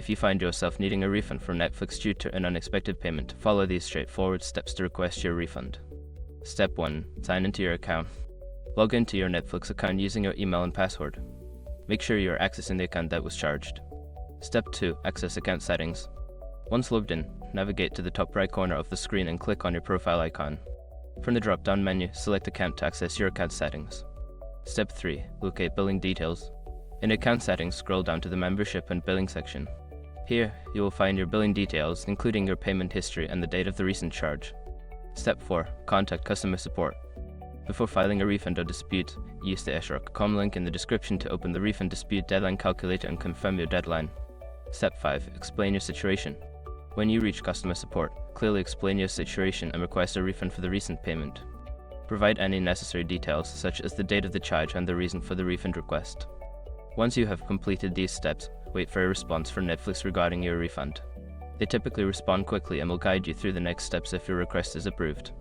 If you find yourself needing a refund from Netflix due to an unexpected payment, follow these straightforward steps to request your refund. Step 1. Sign into your account. Log into your Netflix account using your email and password. Make sure you are accessing the account that was charged. Step 2. Access account settings. Once logged in, navigate to the top right corner of the screen and click on your profile icon. From the drop-down menu, select Account to access your account settings. Step 3. Locate billing details. In Account Settings, scroll down to the Membership and Billing section. Here, you will find your billing details, including your payment history and the date of the recent charge. Step 4. Contact customer support. Before filing a refund or dispute, use the shrc.com link in the description to open the refund dispute deadline calculator and confirm your deadline. Step 5. Explain your situation. When you reach customer support, clearly explain your situation and request a refund for the recent payment. Provide any necessary details, such as the date of the charge and the reason for the refund request. Once you have completed these steps, wait for a response from Netflix regarding your refund. They typically respond quickly and will guide you through the next steps if your request is approved.